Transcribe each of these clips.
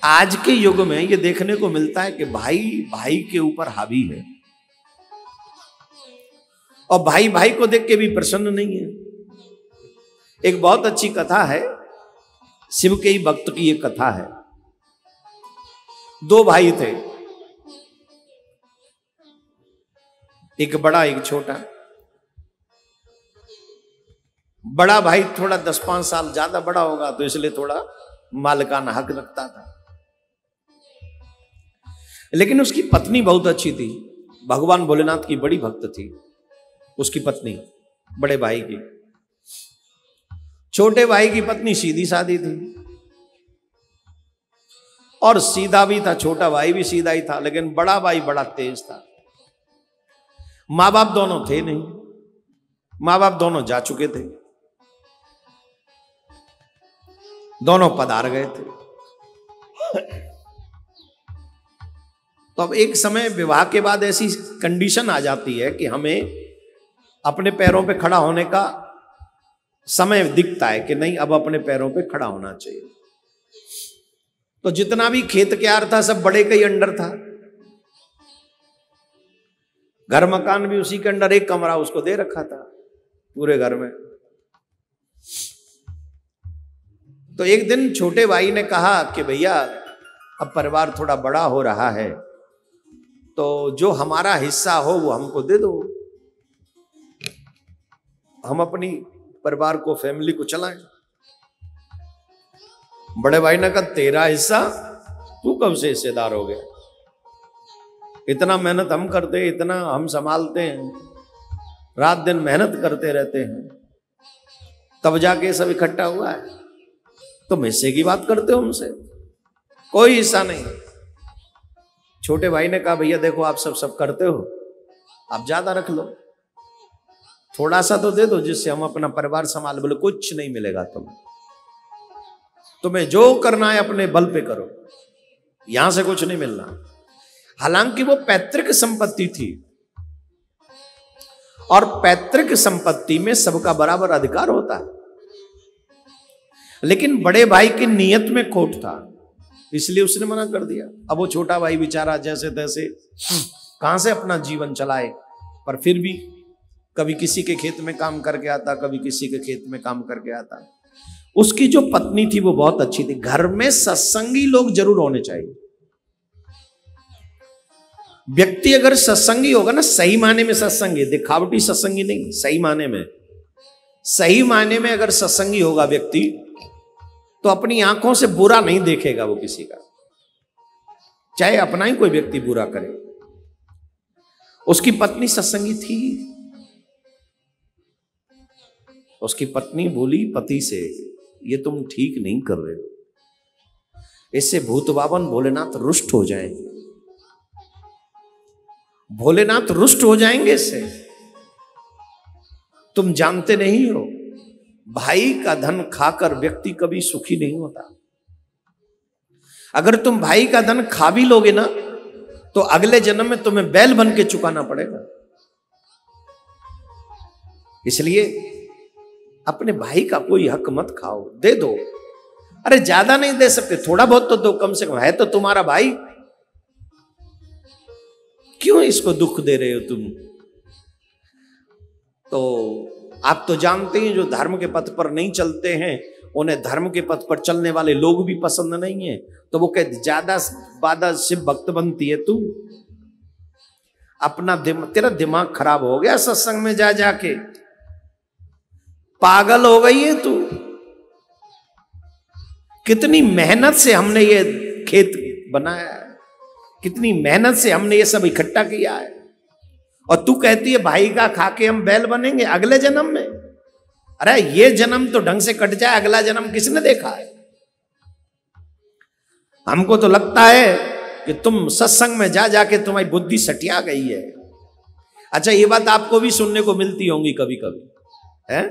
आज के युग में ये देखने को मिलता है कि भाई भाई के ऊपर हावी है और भाई भाई को देख के भी प्रसन्न नहीं है। एक बहुत अच्छी कथा है, शिव के ही भक्त की एक कथा है। दो भाई थे, एक बड़ा एक छोटा। बड़ा भाई थोड़ा 10-5 साल ज्यादा बड़ा होगा तो इसलिए थोड़ा मालिकाना हक रखता था, लेकिन उसकी पत्नी बहुत अच्छी थी। भगवान भोलेनाथ की बड़ी भक्त थी उसकी पत्नी, बड़े भाई की। छोटे भाई की पत्नी सीधी सादी थी और सीधा भी था, छोटा भाई भी सीधा ही था, लेकिन बड़ा भाई बड़ा तेज था। मां बाप दोनों थे नहीं, मां बाप दोनों जा चुके थे, दोनों पधार गए थे। तो अब एक समय विवाह के बाद ऐसी कंडीशन आ जाती है कि हमें अपने पैरों पे खड़ा होने का समय दिखता है कि नहीं, अब अपने पैरों पे खड़ा होना चाहिए। तो जितना भी खेत क्यार था सब बड़े के ही अंडर था, घर मकान भी उसी के अंडर, एक कमरा उसको दे रखा था पूरे घर में। तो एक दिन छोटे भाई ने कहा कि भैया अब परिवार थोड़ा बड़ा हो रहा है तो जो हमारा हिस्सा हो वो हमको दे दो, हम अपनी परिवार को, फैमिली को चलाएं। बड़े भाई ने कहा तेरा हिस्सा, तू कब से हिस्सेदार हो गया? इतना मेहनत हम करते, इतना हम संभालते हैं, रात दिन मेहनत करते रहते हैं, तब जाके सब इकट्ठा हुआ है। तुम हिस्से की बात करते हो हमसे? कोई हिस्सा नहीं। छोटे भाई ने कहा भैया देखो आप सब करते हो, आप ज्यादा रख लो, थोड़ा सा तो दे दो जिससे हम अपना परिवार संभाल। बोले कुछ नहीं मिलेगा तुम्हें जो करना है अपने बल पे करो, यहां से कुछ नहीं मिलना। हालांकि वो पैतृक संपत्ति थी और पैतृक संपत्ति में सबका बराबर अधिकार होता है, लेकिन बड़े भाई की नीयत में खोट था इसलिए उसने मना कर दिया। अब वो छोटा भाई बेचारा जैसे तैसे कहां से अपना जीवन चलाए, पर फिर भी कभी किसी के खेत में काम करके आता, कभी किसी के खेत में काम करके आता। उसकी जो पत्नी थी वो बहुत अच्छी थी। घर में सत्संगी लोग जरूर होने चाहिए। व्यक्ति अगर सत्संगी होगा ना, सही माने में सत्संगी, दिखावटी सत्संगी नहीं, सही माने में, सही माने में अगर सत्संगी होगा व्यक्ति तो अपनी आंखों से बुरा नहीं देखेगा वो किसी का, चाहे अपना ही कोई व्यक्ति बुरा करे। उसकी पत्नी सत्संगी थी। उसकी पत्नी बोली पति से, ये तुम ठीक नहीं कर रहे हो, इससे भूत बावन भोलेनाथ रुष्ट हो जाएंगे, भोलेनाथ रुष्ट हो जाएंगे इससे। तुम जानते नहीं हो, भाई का धन खाकर व्यक्ति कभी सुखी नहीं होता। अगर तुम भाई का धन खा भी लोगे ना तो अगले जन्म में तुम्हें बैल बन के चुकाना पड़ेगा। इसलिए अपने भाई का कोई हक मत खाओ, दे दो। अरे ज्यादा नहीं दे सकते, थोड़ा बहुत तो दो कम से कम, है तो तुम्हारा भाई, क्यों इसको दुख दे रहे हो तुम? तो आप तो जानते हैं जो धर्म के पथ पर नहीं चलते हैं उन्हें धर्म के पथ पर चलने वाले लोग भी पसंद नहीं है। तो वो कहते ज्यादा बादा शिव भक्त बनती है तू, अपना तेरा दिमाग खराब हो गया सत्संग में जा जाके, पागल हो गई है तू। कितनी मेहनत से हमने ये खेत बनाया है, कितनी मेहनत से हमने ये सब इकट्ठा किया है, और तू कहती है भाई का खा के हम बैल बनेंगे अगले जन्म में। अरे ये जन्म तो ढंग से कट जाए, अगला जन्म किसने देखा है? हमको तो लगता है कि तुम सत्संग में जा जाके तुम्हारी बुद्धि सटिया गई है। अच्छा ये बात आपको भी सुनने को मिलती होंगी कभी कभी, है?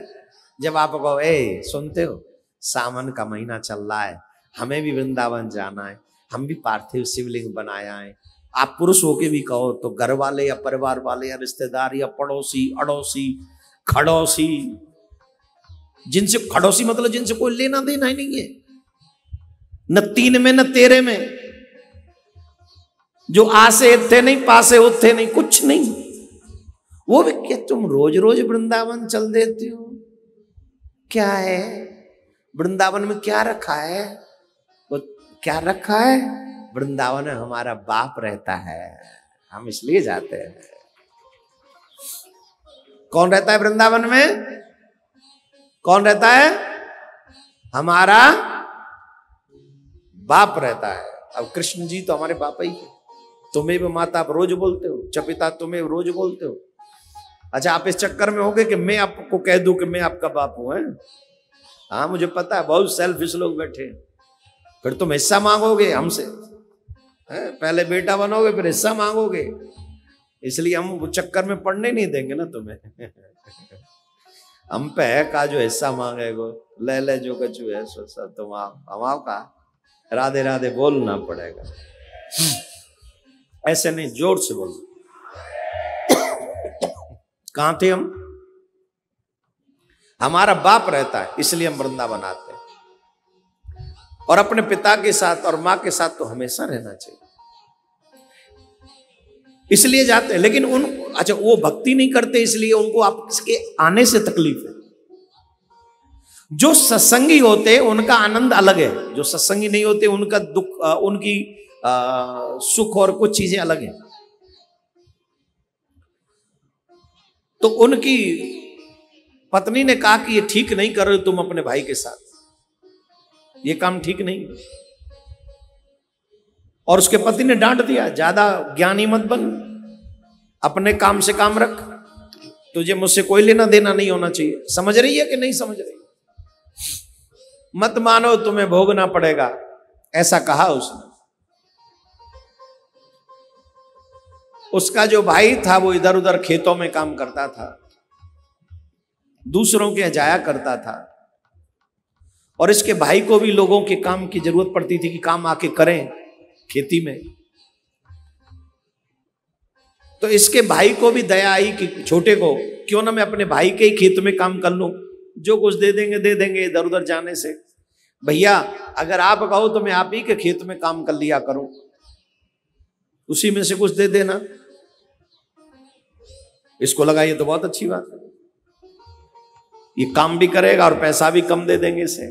जब आप कहो ए सुनते हो सावन का महीना चल रहा है, हमें भी वृंदावन जाना है, हम भी पार्थिव शिवलिंग बनाया है। आप पुरुष होके भी कहो तो घर वाले या परिवार वाले या रिश्तेदार या पड़ोसी अड़ोसी खड़ोसी, जिनसे खड़ोसी मतलब जिनसे कोई लेना देना ही नहीं है, न तीन में न तेरे में, जो आसे थे नहीं पासे उथे नहीं, कुछ नहीं। वो भी क्या तुम रोज रोज वृंदावन चल देती हो? क्या है वृंदावन में, क्या रखा है? वो क्या रखा है? वृंदावन में हमारा बाप रहता है, हम इसलिए जाते हैं। कौन रहता है वृंदावन में? कौन रहता है? हमारा बाप रहता है। अब कृष्ण जी तो हमारे बाप ही है। तुम्हें भी माता आप रोज बोलते हो, चपिता तुम्हें रोज बोलते हो। अच्छा, आप इस चक्कर में होगे कि मैं आपको कह दूं कि मैं आपका बाप हूं? हाँ मुझे पता है, बहुत सेल्फिश लोग बैठे हैं। फिर तुम हिस्सा मांगोगे हमसे, पहले बेटा बनोगे फिर हिस्सा मांगोगे, इसलिए हम वो चक्कर में पड़ने नहीं देंगे ना तुम्हें। हम पे है का जो हिस्सा मांगेगो, ले ले जो कछु है सो सब तुम आओ का राधे राधे बोलना पड़ेगा। ऐसे नहीं, जोर से बोलो। कहां थे हम? हमारा बाप रहता है इसलिए हम वृंदावन आते हैं, और अपने पिता के साथ और मां के साथ तो हमेशा रहना चाहिए, इसलिए जाते हैं। लेकिन उन अच्छा वो भक्ति नहीं करते इसलिए उनको आपके आने से तकलीफ है। जो सत्संगी होते उनका आनंद अलग है, जो सत्संगी नहीं होते उनका दुख, उनकी सुख और कुछ चीजें अलग हैं। तो उनकी पत्नी ने कहा कि ये ठीक नहीं कर रहे तुम अपने भाई के साथ, ये काम ठीक नहीं। और उसके पति ने डांट दिया, ज्यादा ज्ञानी मत बन, अपने काम से काम रख, तुझे मुझसे कोई लेना देना नहीं होना चाहिए। समझ रही है कि नहीं समझ रही? मत मानो तुम्हें भोगना पड़ेगा, ऐसा कहा उसने। उसका जो भाई था वो इधर उधर खेतों में काम करता था, दूसरों के जाया करता था, और इसके भाई को भी लोगों के काम की जरूरत पड़ती थी कि काम आके करें खेती में। तो इसके भाई को भी दया आई कि छोटे को क्यों ना मैं अपने भाई के ही खेत में काम कर लूं, जो कुछ दे देंगे इधर उधर जाने से। भैया अगर आप कहो तो मैं आप ही के खेत में काम कर लिया करूं, उसी में से कुछ दे देना। इसको लगा ये तो बहुत अच्छी बात है, ये काम भी करेगा और पैसा भी कम दे देंगे इसे।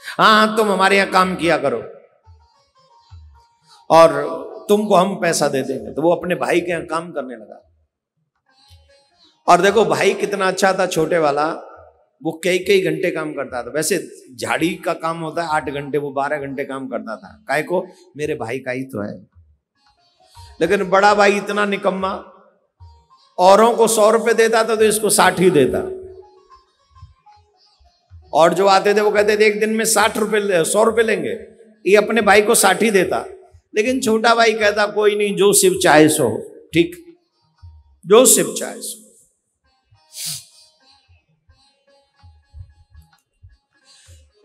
हाँ तुम हमारे यहां काम किया करो और तुमको हम पैसा दे देंगे। तो वो अपने भाई के यहां काम करने लगा। और देखो भाई कितना अच्छा था छोटे वाला, वो कई घंटे काम करता था। वैसे झाड़ी का काम होता है 8 घंटे, वो 12 घंटे काम करता था। काहे को? मेरे भाई का ही तो है। लेकिन बड़ा भाई इतना निकम्मा, औरों को 100 रुपए देता था तो इसको 60 ही देता। और जो आते थे वो कहते थे एक दिन में 60 रुपए 100 रुपए लेंगे, ये अपने भाई को 60 ही देता। लेकिन छोटा भाई कहता कोई नहीं, जो शिव चाहे सो, ठीक, जो शिव चाहे सो।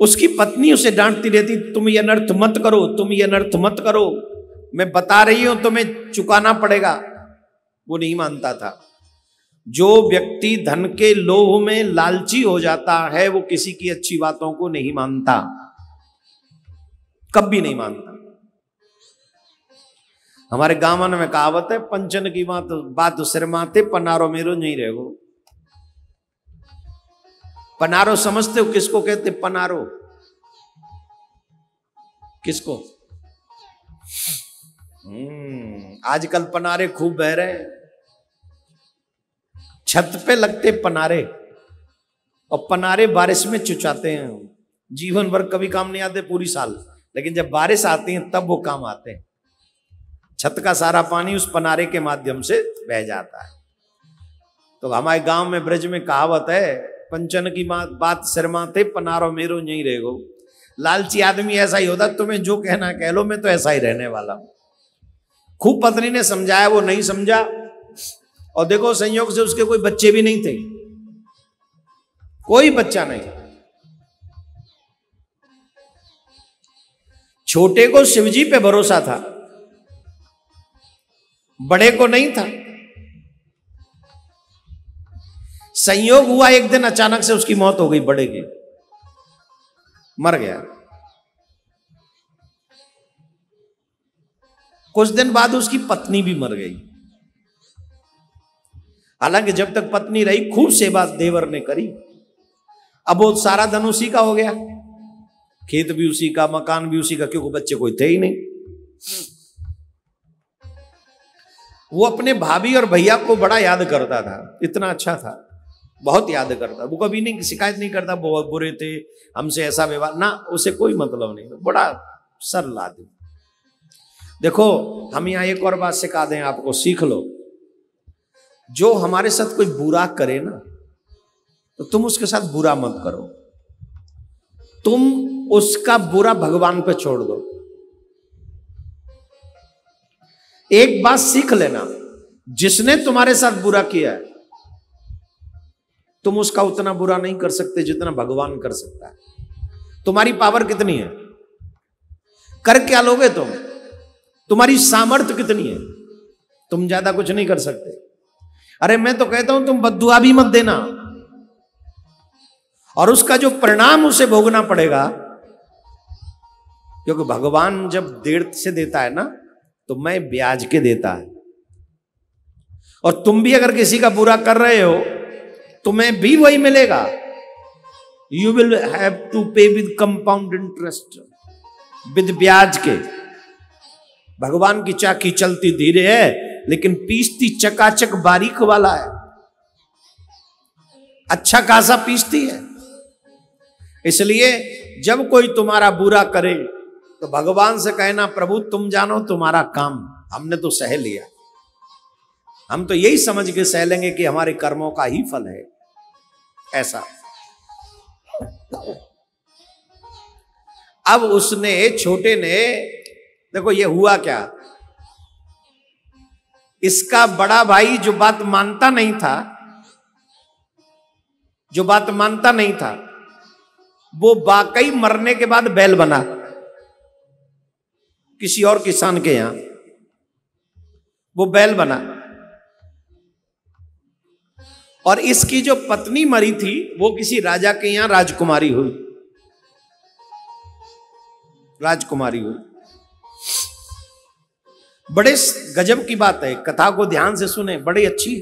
उसकी पत्नी उसे डांटती रहती, तुम ये अनर्थ मत करो, तुम ये अनर्थ मत करो, मैं बता रही हूं तुम्हें चुकाना पड़ेगा। वो नहीं मानता था। जो व्यक्ति धन के लोभ में लालची हो जाता है वो किसी की अच्छी बातों को नहीं मानता, कभी नहीं मानता। हमारे गांव में कहावत है, पंचन की बात सिर माथे, पनारो मेरो नहीं रहेगो। पनारो समझते हो किसको कहते? पनारो किसको? आजकल पनारे खूब बह रहे हैं, छत पे लगते पनारे, और पनारे बारिश में चुचाते हैं। जीवन भर कभी काम नहीं आते पूरी साल, लेकिन जब बारिश आती है तब वो काम आते हैं। छत का सारा पानी उस पनारे के माध्यम से बह जाता है। तो हमारे गांव में ब्रज में कहावत है, पंचन की बात सिर माथे, पनारो मेरो नहीं रहेगो। लालची आदमी ऐसा ही होता, तुम्हें जो कहना कह लो, मैं तो ऐसा ही रहने वाला हूं। खूब पत्नी ने समझाया, वो नहीं समझा। और देखो संयोग से उसके कोई बच्चे भी नहीं थे, कोई बच्चा नहीं। छोटे को शिवजी पे भरोसा था, बड़े को नहीं था। संयोग हुआ एक दिन अचानक से उसकी मौत हो गई, बड़े की मर गया। कुछ दिन बाद उसकी पत्नी भी मर गई। हालांकि जब तक पत्नी रही खूब सेवा देवर ने करी। अब वो सारा धन उसी का हो गया, खेत भी उसी का, मकान भी उसी का, क्योंकि बच्चे कोई थे ही नहीं। वो अपने भाभी और भैया को बड़ा याद करता था, इतना अच्छा था, बहुत याद करता। वो कभी नहीं शिकायत नहीं करता बहुत बुरे थे हमसे, ऐसा व्यवहार ना, उसे कोई मतलब नहीं, बड़ा सरल आदमी। देखो हम यहां एक और बात सिखा दें आपको, सीख लो। जो हमारे साथ कोई बुरा करे ना, तो तुम उसके साथ बुरा मत करो, तुम उसका बुरा भगवान पे छोड़ दो। एक बात सीख लेना, जिसने तुम्हारे साथ बुरा किया है, तुम उसका उतना बुरा नहीं कर सकते जितना भगवान कर सकता है। तुम्हारी पावर कितनी है, कर क्या लोगे तुम, तुम्हारी सामर्थ्य कितनी है, तुम ज्यादा कुछ नहीं कर सकते। अरे मैं तो कहता हूं तुम बद्दुआ भी मत देना, और उसका जो परिणाम उसे भोगना पड़ेगा, क्योंकि भगवान जब देर से देता है ना, तो मैं ब्याज के देता है। और तुम भी अगर किसी का बुरा कर रहे हो, तुम्हें भी वही मिलेगा। यू विल हैव टू पे विद कंपाउंड इंटरेस्ट, विद ब्याज के। भगवान की चाकी चलती धीरे है, लेकिन पीसती चकाचक बारीक वाला है, अच्छा खासा पीसती है। इसलिए जब कोई तुम्हारा बुरा करे, तो भगवान से कहना, प्रभु तुम जानो तुम्हारा काम, हमने तो सह लिया, हम तो यही समझ के सह लेंगे कि हमारे कर्मों का ही फल है, ऐसा। अब उसने, छोटे ने, देखो ये हुआ क्या, इसका बड़ा भाई जो बात मानता नहीं था, जो बात मानता नहीं था, वो वाकई मरने के बाद बैल बना किसी और किसान के यहां, वो बैल बना। और इसकी जो पत्नी मरी थी, वो किसी राजा के यहां राजकुमारी हुई, राजकुमारी हुई। बड़े गजब की बात है, कथा को ध्यान से सुने, बड़ी अच्छी।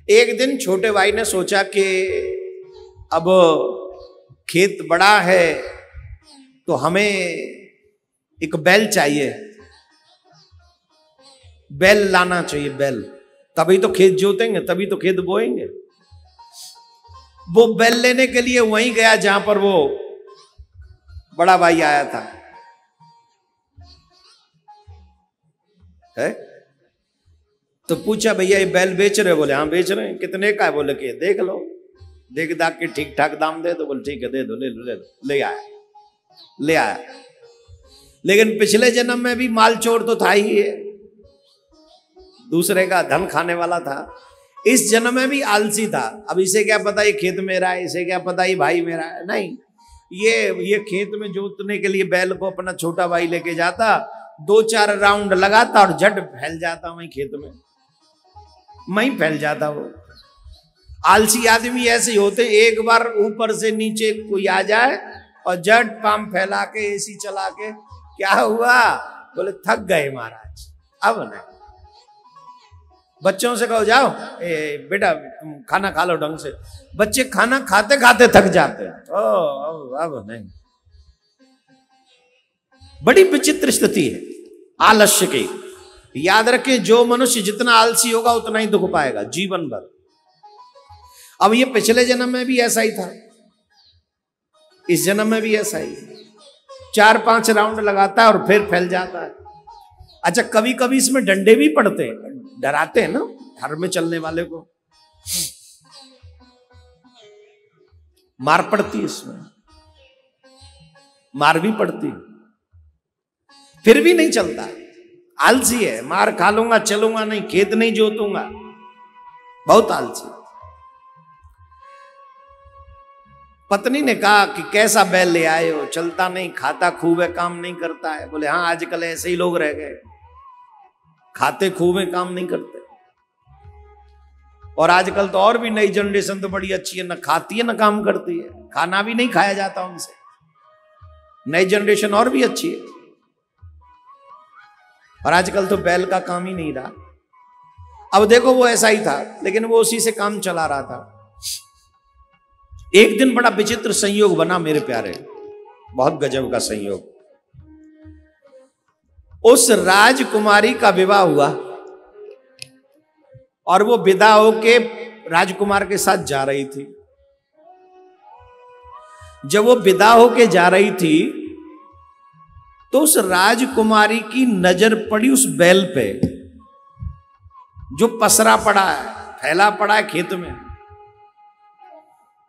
एक दिन छोटे भाई ने सोचा कि अब खेत बड़ा है, तो हमें एक बैल चाहिए, बैल लाना चाहिए, बैल, तभी तो खेत जोतेंगे, तभी तो खेत बोएंगे। वो बैल लेने के लिए वहीं गया जहां पर वो बड़ा भाई आया था, है? तो पूछा, भैया ये बैल बेच रहे? बोले हाँ बेच रहे हैं। कितने का है? बोले कि देख लो, देख दाख के ठीक ठाक दाम दे दो। बोले ठीक है, दे दो, ले लो, ले लो। ले आया, ले आया। लेकिन पिछले जन्म में भी माल चोर तो था ही है, दूसरे का धन खाने वाला था। इस जन्म में भी आलसी था। अब इसे क्या पता ये खेत मेरा है, इसे क्या पता ये भाई मेरा है? नहीं, ये खेत में जोतने के लिए बैल को अपना छोटा भाई लेके जाता, 2-4 राउंड लगाता और झट फैल जाता वहीं खेत में, वहीं फैल जाता वो। आलसी आदमी ऐसे ही होते, एक बार ऊपर से नीचे कोई आ जाए और झट पाम फैला के एसी चला के, क्या हुआ? बोले थक गए महाराज, अब नहीं। बच्चों से कहो जाओ, बेटा तुम खाना खा लो ढंग से, बच्चे खाना खाते खाते थक जाते हैं। अब नहीं। बड़ी विचित्र स्थिति है आलस्य की। याद रखें, जो मनुष्य जितना आलसी होगा उतना ही दुख पाएगा जीवन भर। अब ये पिछले जन्म में भी ऐसा ही था, इस जन्म में भी ऐसा ही। 4-5 राउंड लगाता है और फिर फैल जाता है। अच्छा, कभी कभी इसमें डंडे भी पड़ते हैं, डराते हैं ना घर में चलने वाले को, मार पड़ती है इसमें, मार भी पड़ती, फिर भी नहीं चलता, आलसी है। मार खा लूंगा, चलूंगा नहीं, खेत नहीं जोतूंगा, बहुत आलसी। पत्नी ने कहा कि कैसा बैल ले आए हो, चलता नहीं, खाता खूब है, काम नहीं करता है। बोले हाँ, आजकल ऐसे ही लोग रह गए, खाते खूब है, काम नहीं करते। और आजकल तो और भी नई जनरेशन तो बड़ी अच्छी है, ना खाती है ना काम करती है, खाना भी नहीं खाया जाता उनसे। नई जनरेशन और भी अच्छी है। और आजकल तो बैल का काम ही नहीं रहा। अब देखो वो ऐसा ही था, लेकिन वो उसी से काम चला रहा था। एक दिन बड़ा विचित्र संयोग बना मेरे प्यारे, बहुत गजब का संयोग। उस राजकुमारी का विवाह हुआ और वो विदा होके राजकुमार के साथ जा रही थी। जब वो विदा होके जा रही थी तो उस राजकुमारी की नजर पड़ी उस बैल पे जो पसरा पड़ा है, फैला पड़ा है खेत में।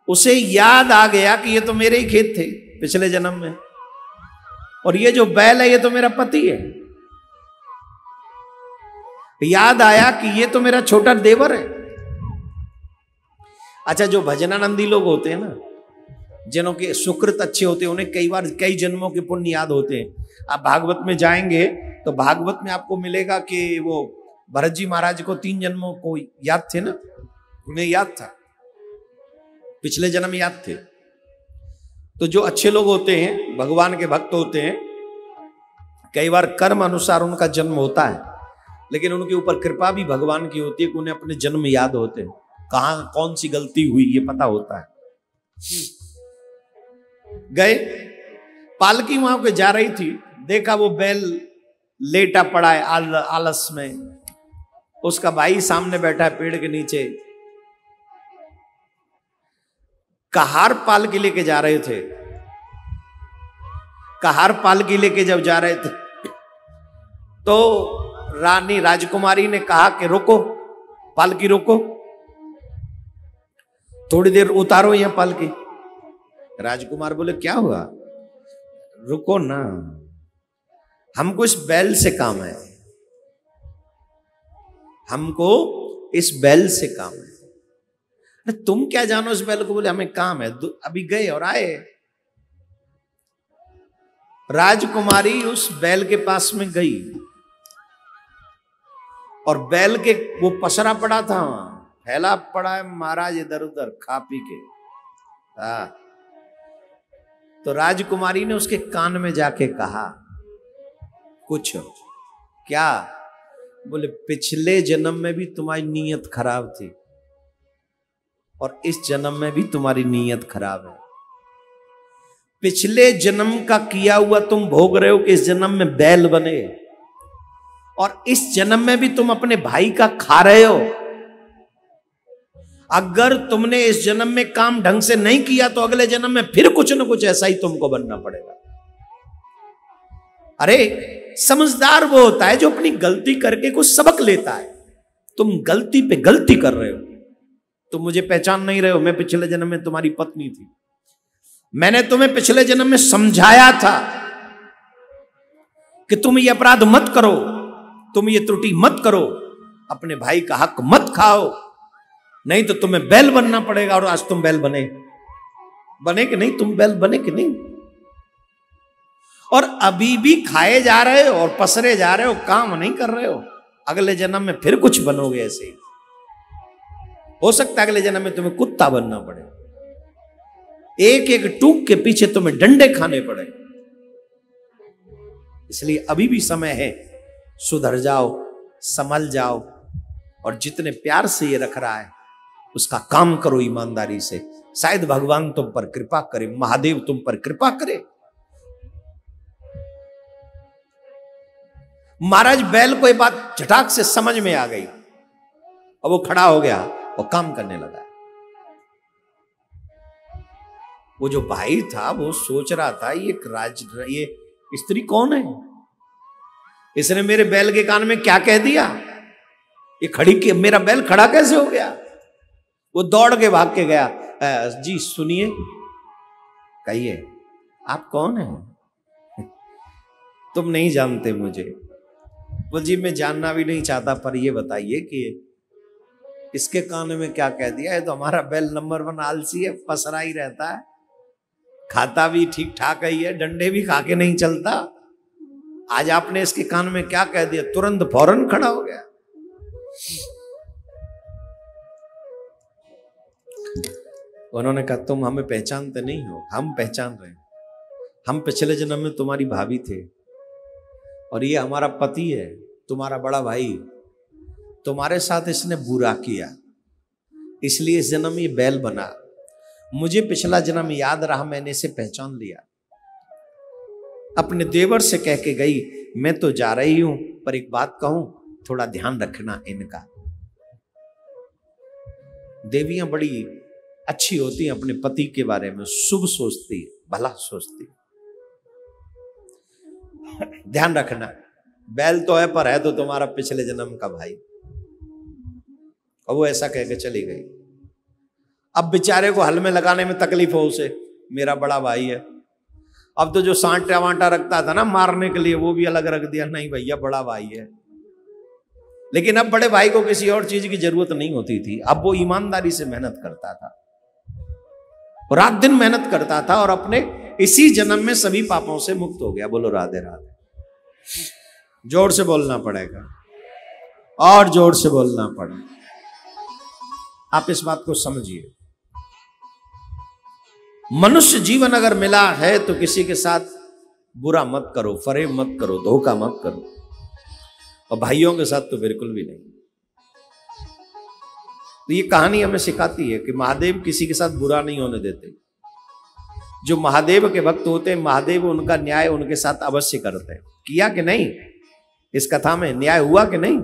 उसे याद आ गया कि ये तो मेरे ही खेत थे पिछले जन्म में, और ये जो बैल है ये तो मेरा पति है। याद आया कि ये तो मेरा छोटा देवर है। अच्छा, जो भजनानंदी लोग होते हैं ना, जिन्हों के सुकृत अच्छे होते हैं, उन्हें कई बार कई जन्मों के पुण्य याद होते हैं। आप भागवत में जाएंगे तो भागवत में आपको मिलेगा कि वो भरत जी महाराज को 3 जन्मों को याद थे ना, उन्हें याद था, पिछले जन्म याद थे। तो जो अच्छे लोग होते हैं, भगवान के भक्त होते हैं, कई बार कर्म अनुसार उनका जन्म होता है, लेकिन उनके ऊपर कृपा भी भगवान की होती है कि उन्हें अपने जन्म याद होते हैं, कहां कौन सी गलती हुई ये पता होता है। गए, पालकी वहां पे जा रही थी, देखा वो बैल लेटा पड़ा है आलस में, उसका भाई सामने बैठा है पेड़ के नीचे। कहार पालकी लेके जा रहे थे, कहार पालकी लेके जब जा रहे थे तो रानी राजकुमारी ने कहा कि रोको, पालकी रोको, थोड़ी देर उतारो यहां पालकी। राजकुमार बोले क्या हुआ, रुको ना, हमको इस बैल से काम है, हमको इस बैल से काम है। तुम क्या जानो इस बैल को? बोले हमें काम है, अभी गए और आए। राजकुमारी उस बैल के पास में गई और बैल के वो पसरा पड़ा था, फैला पड़ा है महाराज इधर उधर खा पी के। तो राजकुमारी ने उसके कान में जाके कहा कुछ। क्या? बोले पिछले जन्म में भी तुम्हारी नीयत खराब थी और इस जन्म में भी तुम्हारी नीयत खराब है। पिछले जन्म का किया हुआ तुम भोग रहे हो कि इस जन्म में बैल बने, और इस जन्म में भी तुम अपने भाई का खा रहे हो। अगर तुमने इस जन्म में काम ढंग से नहीं किया तो अगले जन्म में फिर कुछ ना कुछ ऐसा ही तुमको बनना पड़ेगा। अरे समझदार वो होता है जो अपनी गलती करके कुछ सबक लेता है। तुम गलती पे गलती कर रहे हो, तुम मुझे पहचान नहीं रहे हो, मैं पिछले जन्म में तुम्हारी पत्नी थी, मैंने तुम्हें पिछले जन्म में समझाया था कि तुम ये अपराध मत करो, तुम ये त्रुटि मत करो, अपने भाई का हक मत खाओ, नहीं तो तुम्हें बैल बनना पड़ेगा। और आज तुम बैल बने कि नहीं? तुम बैल बने कि नहीं? और अभी भी खाए जा रहे हो और पसरे जा रहे हो, काम नहीं कर रहे हो। अगले जन्म में फिर कुछ बनोगे ऐसे ही। हो सकता है अगले जन्म में तुम्हें कुत्ता बनना पड़े, एक एक टूक के पीछे तुम्हें डंडे खाने पड़े। इसलिए अभी भी समय है, सुधर जाओ, संभल जाओ, और जितने प्यार से ये रख रहा है उसका काम करो ईमानदारी से। शायद भगवान तुम पर कृपा करे, महादेव तुम पर कृपा करे। महाराज बैल को ये बात झटाक से समझ में आ गई और वो खड़ा हो गया और काम करने लगा। वो जो भाई था वो सोच रहा था ये स्त्री कौन है, इसने मेरे बैल के कान में क्या कह दिया, ये खड़ी के मेरा बैल खड़ा कैसे हो गया। वो दौड़ के भाग के गया। जी सुनिए, कहिए आप कौन हैं? तुम नहीं जानते मुझे। वो जी मैं जानना भी नहीं चाहता, पर ये बताइए कि इसके कान में क्या कह दिया। है तो हमारा बैल नंबर 1 आलसी है, पसरा ही रहता है, खाता भी ठीक ठाक ही है, डंडे भी खा के नहीं चलता। आज आपने इसके कान में क्या कह दिया? तुरंत फौरन खड़ा हो गया। उन्होंने कहा तुम हमें पहचानते नहीं हो, हम पहचान रहे हैं, हम पिछले जन्म में तुम्हारी भाभी थे, और ये हमारा पति है, तुम्हारा बड़ा भाई, तुम्हारे साथ इसने बुरा किया, इसलिए इस जन्म ये बैल बना। मुझे पिछला जन्म याद रहा, मैंने इसे पहचान लिया। अपने देवर से कह के गई, मैं तो जा रही हूं, पर एक बात कहूं, थोड़ा ध्यान रखना इनका। देवियां बड़ी अच्छी होती हैं, अपने पति के बारे में शुभ सोचती है, भला सोचती है। ध्यान रखना, बैल तो है पर है तो तुम्हारा पिछले जन्म का भाई। और वो ऐसा कह के चली गई। अब बेचारे को हल में लगाने में तकलीफ हो उसे, मेरा बड़ा भाई है। अब तो जो सांटा वांटा रखता था ना मारने के लिए, वो भी अलग रख दिया, नहीं भैया बड़ा भाई है। लेकिन अब बड़े भाई को किसी और चीज की जरूरत नहीं होती थी, अब वो ईमानदारी से मेहनत करता था, रात दिन मेहनत करता था, और अपने इसी जन्म में सभी पापों से मुक्त हो गया। बोलो राधे राधे। जोर से बोलना पड़ेगा, और जोर से बोलना पड़ेगा। आप इस बात को समझिए, मनुष्य जीवन अगर मिला है तो किसी के साथ बुरा मत करो, फरेब मत करो, धोखा मत करो, और भाइयों के साथ तो बिल्कुल भी नहीं। तो ये कहानी हमें सिखाती है कि महादेव किसी के साथ बुरा नहीं होने देते। जो महादेव के भक्त होते हैं, महादेव उनका न्याय उनके साथ अवश्य करते हैं। किया कि नहीं? इस कथा में न्याय हुआ कि नहीं?